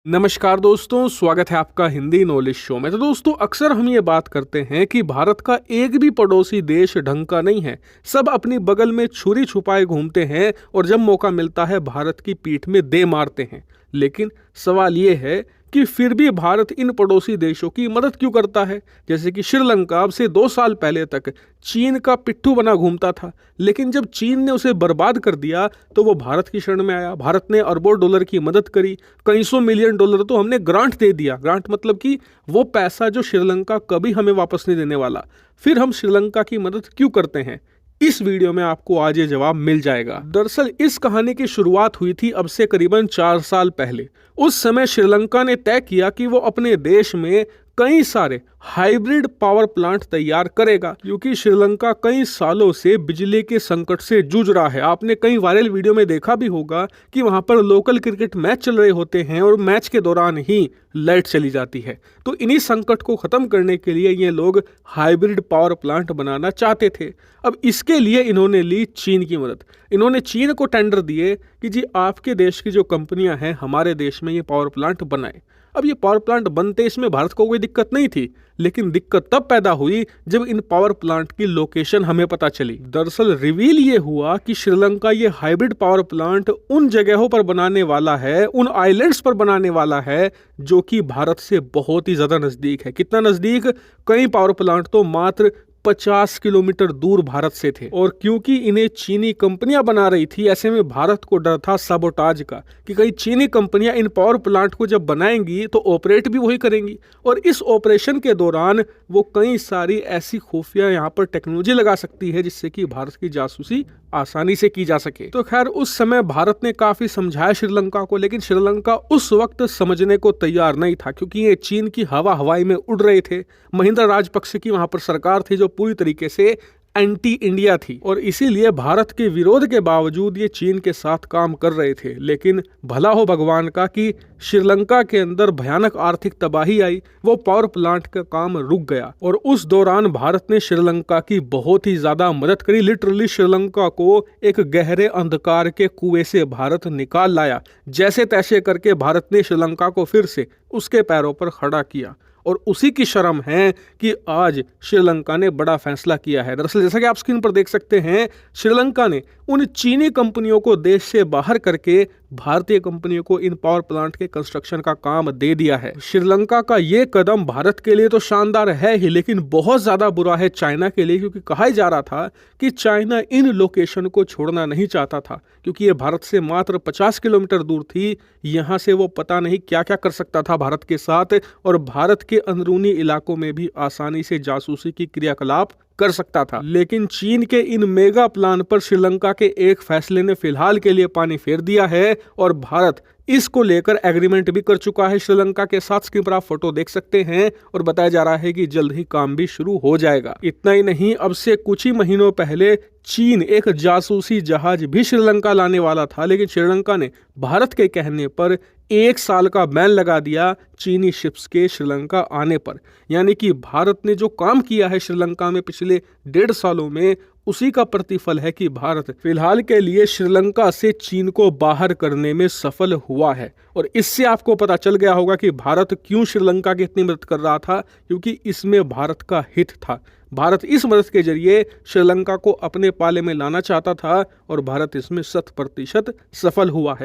नमस्कार दोस्तों, स्वागत है आपका हिंदी नॉलेज शो में। तो दोस्तों, अक्सर हम ये बात करते हैं कि भारत का एक भी पड़ोसी देश ढंग का नहीं है। सब अपनी बगल में छुरी छुपाए घूमते हैं और जब मौका मिलता है भारत की पीठ में दे मारते हैं। लेकिन सवाल ये है कि फिर भी भारत इन पड़ोसी देशों की मदद क्यों करता है। जैसे कि श्रीलंका अब से 2 साल पहले तक चीन का पिट्ठू बना घूमता था, लेकिन जब चीन ने उसे बर्बाद कर दिया तो वो भारत की शरण में आया। भारत ने अरबों डॉलर की मदद करी, कई सौ मिलियन डॉलर तो हमने ग्रांट दे दिया। ग्रांट मतलब कि वो पैसा जो श्रीलंका कभी हमें वापस नहीं देने वाला। फिर हम श्रीलंका की मदद क्यों करते हैं, इस वीडियो में आपको आज ये जवाब मिल जाएगा। दरअसल इस कहानी की शुरुआत हुई थी अब से करीबन 4 साल पहले। उस समय श्रीलंका ने तय किया कि वो अपने देश में कई सारे हाइब्रिड पावर प्लांट तैयार करेगा, क्योंकि श्रीलंका कई सालों से बिजली के संकट से जूझ रहा है। आपने कई वायरल वीडियो में देखा भी होगा कि वहां पर लोकल क्रिकेट मैच चल रहे होते हैं और मैच के दौरान ही लाइट चली जाती है। तो इन्हीं संकट को खत्म करने के लिए ये लोग हाइब्रिड पावर प्लांट बनाना चाहते थे। अब इसके लिए इन्होंने ली चीन की मदद। इन्होंने चीन को टेंडर दिए कि जी आपके देश की जो कंपनियां हैं हमारे देश में ये पावर प्लांट बनाए। अब ये पावर प्लांट बनते इसमें भारत को कोई दिक्कत नहीं थी, लेकिन दिक्कत तब पैदा हुई जब इन पावर प्लांट की लोकेशन हमें पता चली। दरअसल रिवील ये हुआ कि श्रीलंका ये हाइब्रिड पावर प्लांट उन जगहों पर बनाने वाला है, उन आइलैंड्स पर बनाने वाला है जो कि भारत से बहुत ही ज्यादा नजदीक है। कितना नजदीक? कई पावर प्लांट तो मात्र 50 किलोमीटर दूर भारत से थे। और क्योंकि इन्हें चीनी कंपनियां बना रही थी, ऐसे में भारत को डर था साबोटाज का कि कहीं चीनी कंपनियां इन पावर प्लांट को जब बनाएंगी तो ऑपरेट भी वही करेंगी। और इस ऑपरेशन के दौरान वो कई सारी ऐसी खुफिया यहाँ पर टेक्नोलॉजी लगा सकती है जिससे कि भारत की जासूसी आसानी से की जा सके। तो खैर उस समय भारत ने काफी समझाया श्रीलंका को, लेकिन श्रीलंका उस वक्त समझने को तैयार नहीं था, क्योंकि ये चीन की हवाई में उड़ रहे थे। महिंद्रा राजपक्षे की वहां पर सरकार थी जो पूरी तरीके से एंटी इंडिया थी, और इसीलिए भारत के विरोध के बावजूद ये चीन के साथ काम कर रहे थे। लेकिन भला हो भगवान का कि श्रीलंका के अंदर भयानक आर्थिक तबाही आई, वो पावर प्लांट का काम रुक गया। और उस दौरान भारत ने श्रीलंका की बहुत ही ज्यादा मदद करी। लिटरली श्रीलंका को एक गहरे अंधकार के कुएं से भारत निकाल लाया। जैसे तैसे करके भारत ने श्रीलंका को फिर से उसके पैरों पर खड़ा किया, और उसी की शर्म है कि आज श्रीलंका ने बड़ा फैसला किया है। दरअसल जैसा कि आप स्क्रीन पर देख सकते हैं, श्रीलंका ने उन चीनी कंपनियों को देश से बाहर करके भारतीय कंपनियों को इन पावर प्लांट के कंस्ट्रक्शन का काम दे दिया है। श्रीलंका का ये कदम भारत के लिए तो शानदार है ही, लेकिन बहुत ज्यादा बुरा है चाइना के लिए, क्योंकि कहा जा रहा था कि चाइना इन लोकेशन को छोड़ना नहीं चाहता था, क्योंकि ये भारत से मात्र 50 किलोमीटर दूर थी। यहां से वो पता नहीं क्या क्या कर सकता था भारत के साथ, और भारत के अंदरूनी इलाकों में भी आसानी से जासूसी की क्रियाकलाप कर सकता था। लेकिन चीन के इन मेगा प्लान पर श्रीलंका के एक फैसले ने फिलहाल के लिए पानी फेर दिया है, और भारत इसको लेकर एग्रीमेंट भी कर चुका है श्रीलंका के साथ। स्क्रीन पर आप फोटो देख सकते हैं, और बताया जा रहा है कि जल्द ही काम भी शुरू हो जाएगा। इतना ही नहीं, अब से कुछ ही महीनों पहले चीन एक जासूसी जहाज भी श्रीलंका लाने वाला था, लेकिन श्रीलंका ने भारत के कहने पर 1 साल का बैन लगा दिया चीनी शिप्स के श्रीलंका आने पर। यानी कि भारत ने जो काम किया है श्रीलंका में पिछले 1.5 सालों में, उसी का प्रतिफल है कि भारत फिलहाल के लिए श्रीलंका से चीन को बाहर करने में सफल हुआ है। और इससे आपको पता चल गया होगा कि भारत क्यों श्रीलंका की इतनी मदद कर रहा था, क्योंकि इसमें भारत का हित था। भारत इस मदद के जरिए श्रीलंका को अपने पाले में लाना चाहता था, और भारत इसमें 100% सफल हुआ है।